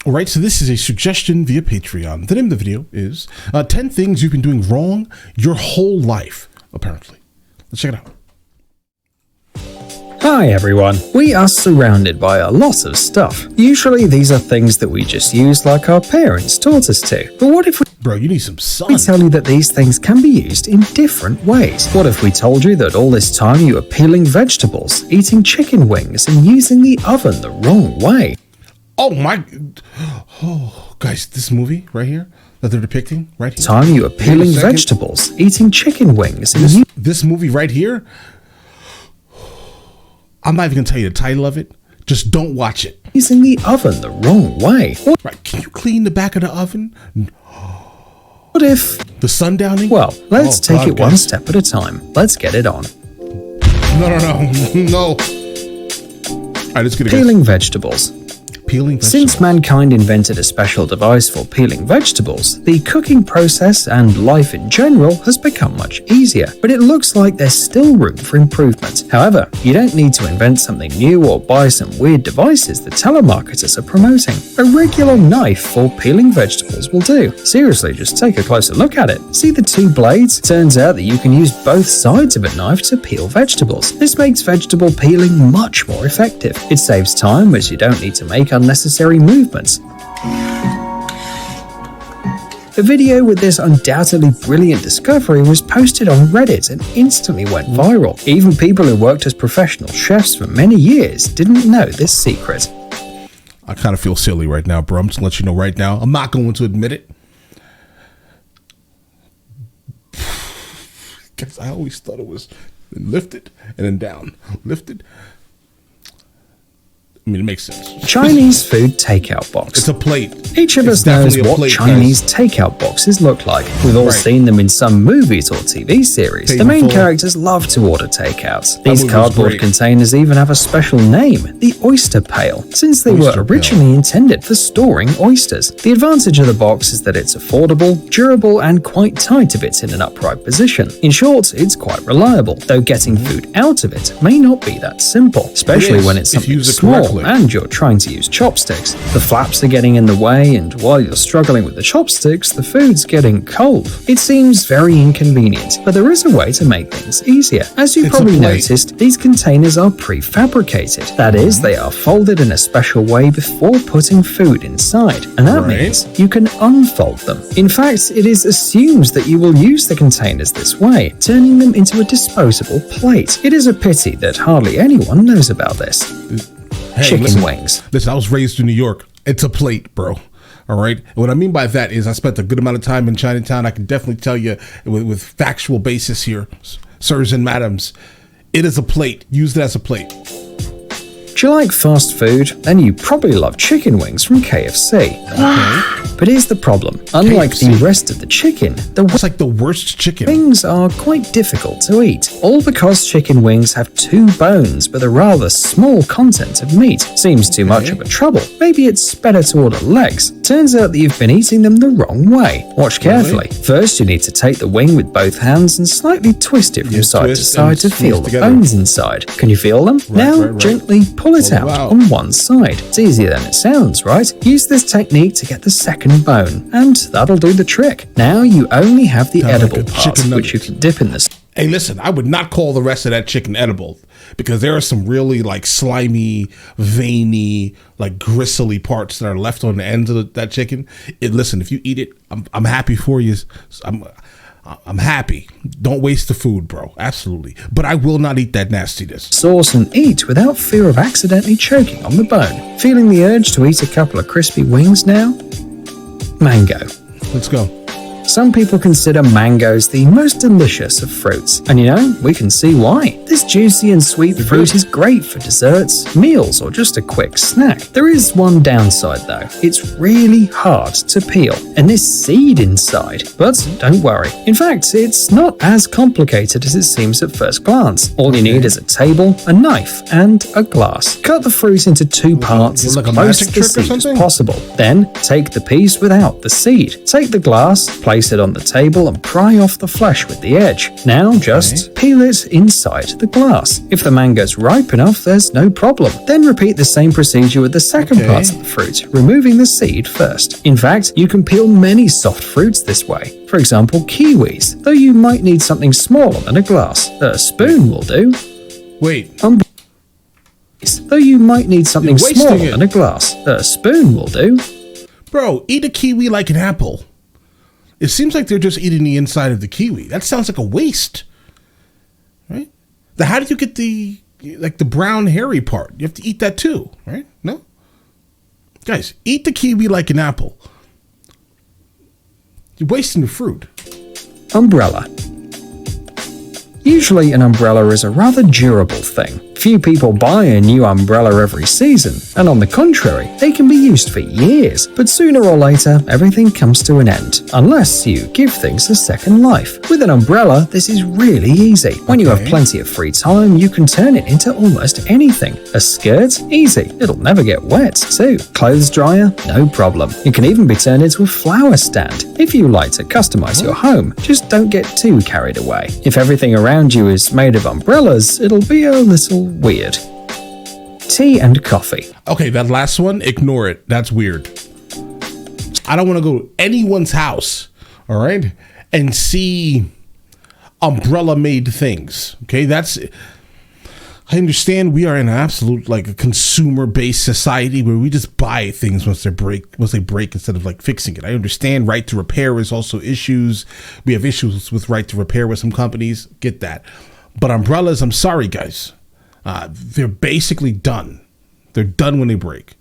All right, so this is a suggestion via Patreon. The name of the video is 10 things you've been doing wrong your whole life, apparently. Let's check it out. Hi everyone, we are surrounded by a lot of stuff. Usually these are things that we just use like our parents taught us to. But what if Bro, you need some sun. we tell you that these things can be used in different ways? What if we told you that all this time you were peeling vegetables, eating chicken wings, and using the oven the wrong way? Oh my, guys, this movie right here that they're depicting right here. Time you were peeling vegetables, eating chicken wings, and this movie right here, I'm not even gonna tell you the title of it. Just don't watch it. using the oven the wrong way. Right, can you clean the back of the oven? What if... The sundowning? Well, let's take it one step at a time. Let's get it on. No. All right, let's get it. Peeling vegetables. Peeling vegetables. Since mankind invented a special device for peeling vegetables, the cooking process and life in general has become much easier, but it looks like there's still room for improvement. However, you don't need to invent something new or buy some weird devices the telemarketers are promoting. A regular knife for peeling vegetables will do. Seriously, just take a closer look at it. See the two blades? Turns out that you can use both sides of a knife to peel vegetables. This makes vegetable peeling much more effective. It saves time as you don't need to make unnecessary movements. A video with this undoubtedly brilliant discovery was posted on Reddit and instantly went viral. Even people who worked as professional chefs for many years didn't know this secret. I kind of feel silly right now, bro. I'm just gonna let you know right now. I'm not going to admit it. Because I always thought it was lifted and then down. Lifted. I mean, it makes sense. Chinese food takeout box. It's a plate. Each of us knows what Chinese takeout boxes look like. We've all seen them in some movies or TV series. The main characters love to order takeouts. These cardboard containers even have a special name, the oyster pail, since they were originally intended for storing oysters. The advantage of the box is that it's affordable, durable, and quite tight if it's in an upright position. In short, it's quite reliable, though getting food out of it may not be that simple, especially when it's something small and you're trying to use chopsticks. The flaps are getting in the way, and while you're struggling with the chopsticks, the food's getting cold. It seems very inconvenient, but there is a way to make things easier. As you probably noticed, these containers are prefabricated. That is, they are folded in a special way before putting food inside, and that means you can unfold them. In fact, it is assumed that you will use the containers this way, turning them into a disposable plate. It is a pity that hardly anyone knows about this. Chicken wings. Listen, I was raised in New York. It's a plate, bro. All right. And what I mean by that is I spent a good amount of time in Chinatown. I can definitely tell you with factual basis here, sirs and madams, it is a plate. Use it as a plate. Do you like fast food? Then you probably love chicken wings from KFC. But here's the problem. Unlike the rest of the chicken, it's like the worst chicken. Wings are quite difficult to eat, all because chicken wings have 2 bones but a rather small content of meat. Seems too much of a trouble. Maybe it's better to order legs. Turns out that you've been eating them the wrong way. Watch carefully. First, you need to take the wing with both hands and slightly twist it from side to side to feel the bones inside. Can you feel them? Now, gently pull it out on one side. It's easier than it sounds, right? Use this technique to get the second bone, and that'll do the trick. Now you only have the edible part, which you can dip in the... Hey, listen, I would not call the rest of that chicken edible, because there are some really like slimy, veiny, like gristly parts that are left on the ends of that chicken. Listen, if you eat it, I'm happy for you. I'm happy. Don't waste the food, bro. Absolutely. But I will not eat that nastiness. Sauce and eat without fear of accidentally choking on the bone. Feeling the urge to eat a couple of crispy wings now? Mango. Let's go. Some people consider mangoes the most delicious of fruits, and you know, we can see why. This juicy and sweet fruit is great for desserts, meals, or just a quick snack. There is one downside though. It's really hard to peel, and this seed inside. But don't worry. In fact, it's not as complicated as it seems at first glance. All you need is a table, a knife, and a glass. Cut the fruit into 2 parts as close to the seed as possible. Then, take the piece without the seed. Take the glass, place Place it on the table and pry off the flesh with the edge. Now just peel it inside the glass. If the mango's ripe enough, there's no problem. Then repeat the same procedure with the second part of the fruit, removing the seed first. In fact, you can peel many soft fruits this way. For example, kiwis, though you might need something smaller than a glass. A spoon will do. Wait. Though you might need something smaller than a glass. A spoon will do. Bro, eat a kiwi like an apple. It seems like they're just eating the inside of the kiwi. That sounds like a waste. Right? How do you get the brown hairy part? You have to eat that too, right? No? Guys, eat the kiwi like an apple. You're wasting the fruit. Umbrella. Usually an umbrella is a rather durable thing. Few people buy a new umbrella every season, and on the contrary, they can be used for years. But sooner or later, everything comes to an end, unless you give things a second life. With an umbrella, this is really easy. When you have plenty of free time, you can turn it into almost anything. A skirt? Easy. It'll never get wet, too. Clothes dryer? No problem. It can even be turned into a flower stand. If you like to customize your home, just don't get too carried away. If everything around you is made of umbrellas, it'll be a little weird. Tea and coffee. Okay, that last one, ignore it. That's weird. I don't want to go to anyone's house, all right, and see umbrella made things. Okay, I understand we are in an absolute a consumer based society where we just buy things once they break instead of fixing it. I understand right to repair is also issues. We have issues with right to repair with some companies. Get that. But umbrellas, I'm sorry, guys. They're basically done. They're done when they break.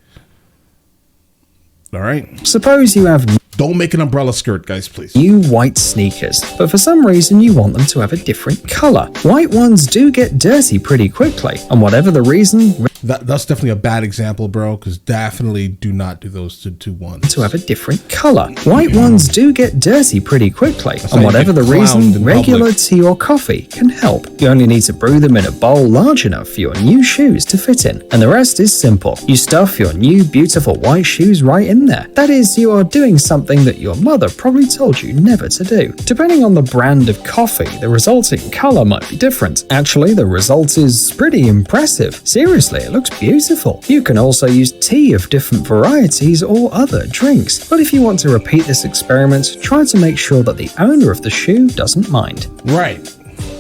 All right? Suppose you have Don't make an umbrella skirt, guys, please. New white sneakers, but for some reason you want them to have a different color. White ones do get dirty pretty quickly, and whatever the reason... That's definitely a bad example, bro, because definitely do not do those to ones. To have a different color. White ones do get dirty pretty quickly, and whatever the reason, regular tea or coffee can help. You only need to brew them in a bowl large enough for your new shoes to fit in, and the rest is simple. You stuff your new beautiful white shoes right in there. That is, you are doing something that your mother probably told you never to do. Depending on the brand of coffee, the resulting color might be different. Actually, the result is pretty impressive. Seriously, it looks beautiful. You can also use tea of different varieties or other drinks. But if you want to repeat this experiment, try to make sure that the owner of the shoe doesn't mind. Right.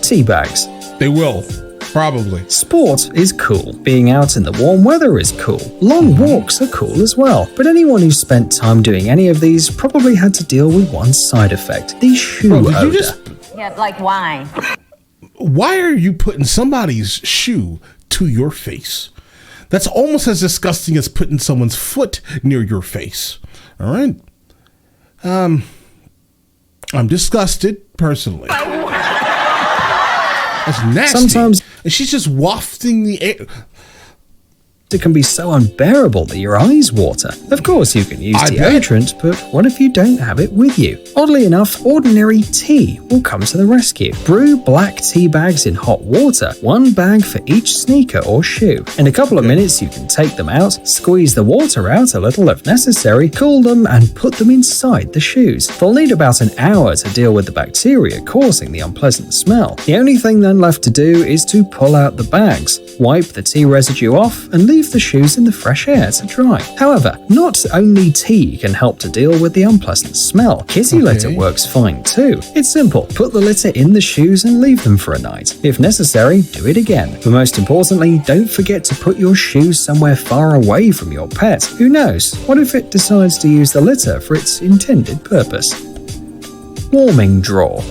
Tea bags. They will. Probably. Sport is cool. Being out in the warm weather is cool. Long walks are cool as well. But anyone who spent time doing any of these probably had to deal with one side effect. The shoe odor. Yeah, like why? Why are you putting somebody's shoe to your face? That's almost as disgusting as putting someone's foot near your face. All right. I'm disgusted personally. That's nasty. Sometimes, and she's just wafting the air. It can be so unbearable that your eyes water. Of course, you can use deodorant, but what if you don't have it with you? Oddly enough, ordinary tea will come to the rescue. Brew black tea bags in hot water, one bag for each sneaker or shoe. In a couple of minutes, you can take them out, squeeze the water out a little if necessary, cool them, and put them inside the shoes. They'll need about an hour to deal with the bacteria causing the unpleasant smell. The only thing then left to do is to pull out the bags, wipe the tea residue off, and leave the shoes in the fresh air to dry. However, not only tea can help to deal with the unpleasant smell, kitty litter works fine too. It's simple. Put the litter in the shoes and leave them for a night. If necessary, do it again. But most importantly, don't forget to put your shoes somewhere far away from your pet. Who knows? What if it decides to use the litter for its intended purpose? Warming drawer.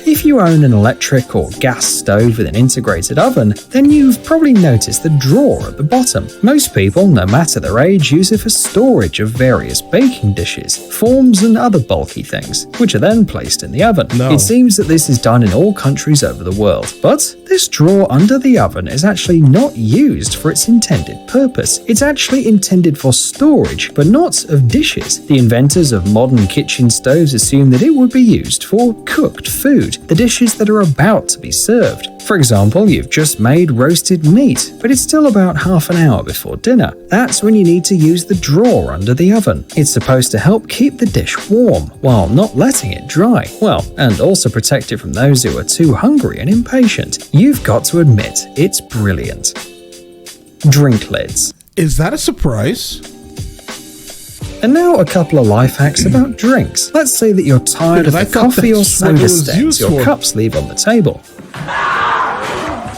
If you own an electric or gas stove with an integrated oven, then you've probably noticed the drawer at the bottom. Most people, no matter their age, use it for storage of various baking dishes, forms and other bulky things, which are then placed in the oven. It seems that this is done in all countries over the world, but this drawer under the oven is actually not used for its intended purpose. It's actually intended for storage, but not of dishes. The inventors of modern kitchen stoves assumed that it would be used for cooked food. the dishes that are about to be served. For example, you've just made roasted meat, but it's still about half an hour before dinner. That's when you need to use the drawer under the oven. It's supposed to help keep the dish warm while not letting it dry. Well, and also protect it from those who are too hungry and impatient. You've got to admit, it's brilliant. Drink lids. Is that a surprise? And now a couple of life hacks about drinks. Let's say that you're tired of the coffee or soda stains your cups leave on the table.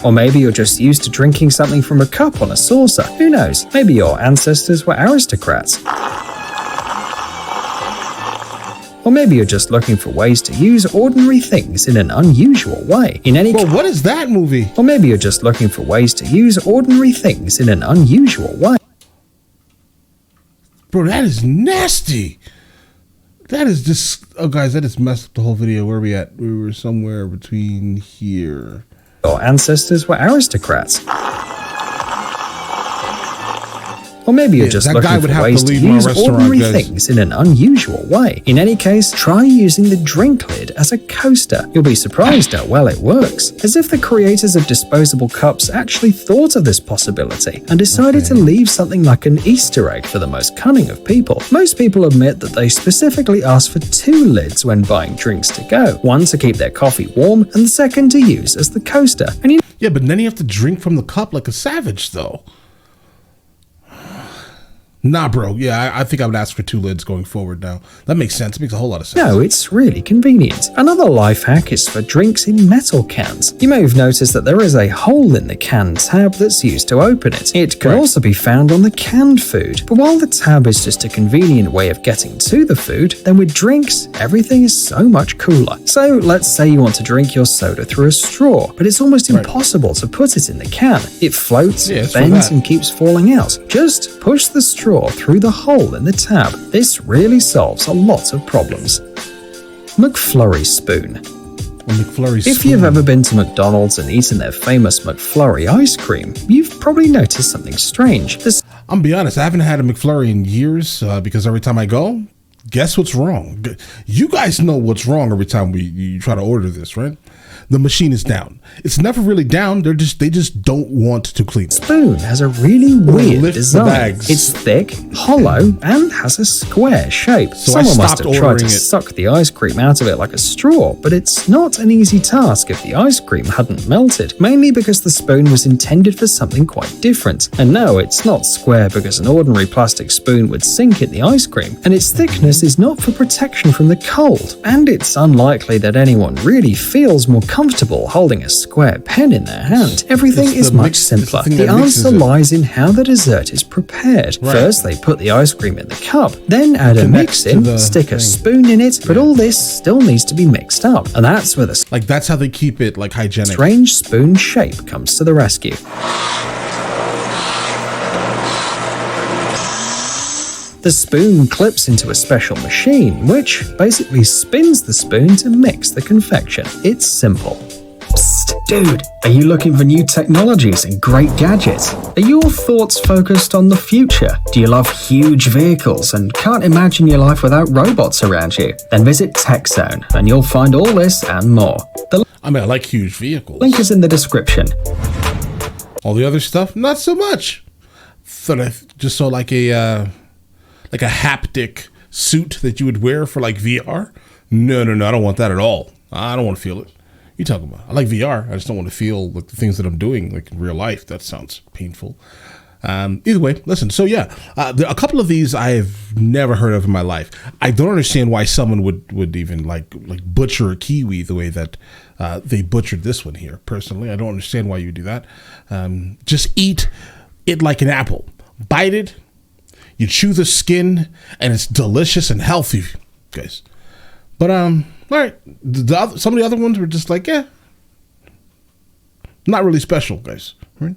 Or maybe you're just used to drinking something from a cup on a saucer. Who knows? Maybe your ancestors were aristocrats. Or maybe you're just looking for ways to use ordinary things in an unusual way. Well, what is that movie? Or maybe you're just looking for ways to use ordinary things in an unusual way. Bro, that is nasty. That is just... Oh, guys, that just messed up the whole video. Where are we at? We were somewhere between here. Your ancestors were aristocrats. Or maybe you're just looking for ways to use ordinary things in an unusual way. In any case, try using the drink lid as a coaster. You'll be surprised how well it works. As if the creators of disposable cups actually thought of this possibility and decided to leave something like an Easter egg for the most cunning of people. Most people admit that they specifically ask for 2 lids when buying drinks to go. One to keep their coffee warm and the second to use as the coaster. And yeah, but then you have to drink from the cup like a savage, though. Nah, bro. Yeah, I think I would ask for 2 lids going forward now. That makes sense. It makes a whole lot of sense. No, it's really convenient. Another life hack is for drinks in metal cans. You may have noticed that there is a hole in the can tab that's used to open it. It can also be found on the canned food. But while the tab is just a convenient way of getting to the food, then with drinks, everything is so much cooler. So let's say you want to drink your soda through a straw, but it's almost impossible to put it in the can. It floats, bends, and keeps falling out. Just push the straw through the hole in the tab. This really solves a lot of problems. McFlurry spoon. If you've ever been to McDonald's and eaten their famous McFlurry ice cream, you've probably noticed something strange. I'm gonna be honest, I haven't had a McFlurry in years because every time I go, guess what's wrong? You guys know what's wrong every time you try to order this, right? The machine is down. It's never really down. They just don't want to clean it. Spoon has a really weird design. It's thick, hollow, and has a square shape. So someone must have tried to suck the ice cream out of it like a straw, but it's not an easy task if the ice cream hadn't melted, mainly because the spoon was intended for something quite different. And no, it's not square because an ordinary plastic spoon would sink in the ice cream, and its thickness is not for protection from the cold. And it's unlikely that anyone really feels more comfortable holding a square pen in their hand. Everything is much simpler. The answer lies in how the dessert is prepared. First, they put the ice cream in the cup, then add a mix in, stick a spoon in it, but all this still needs to be mixed up. And that's where that's how they keep it hygienic. Strange spoon shape comes to the rescue. The spoon clips into a special machine, which basically spins the spoon to mix the confection. It's simple. Psst, dude, are you looking for new technologies and great gadgets? Are your thoughts focused on the future? Do you love huge vehicles and can't imagine your life without robots around you? Then visit TechZone and you'll find all this and more. I like huge vehicles. Link is in the description. All the other stuff, not so much. Thought I just saw like a haptic suit that you would wear for VR. No, I don't want that at all. I don't want to feel it. You talking about? I like VR. I just don't want to feel the things that I'm doing in real life. That sounds painful. Either way, listen. So yeah, a couple of these I have never heard of in my life. I don't understand why someone would even butcher a kiwi the way that they butchered this one here. Personally, I don't understand why you do that. Just eat it like an apple. Bite it. You chew the skin, and it's delicious and healthy, guys. But all right, some of the other ones were just not really special, guys. Right?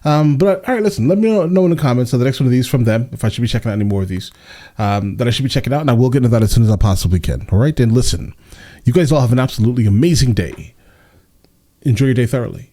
But all right, listen. Let me know in the comments. So the next one of these from them, if I should be checking out any more of these, that I should be checking out, and I will get into that as soon as I possibly can. All right, then listen. You guys all have an absolutely amazing day. Enjoy your day thoroughly.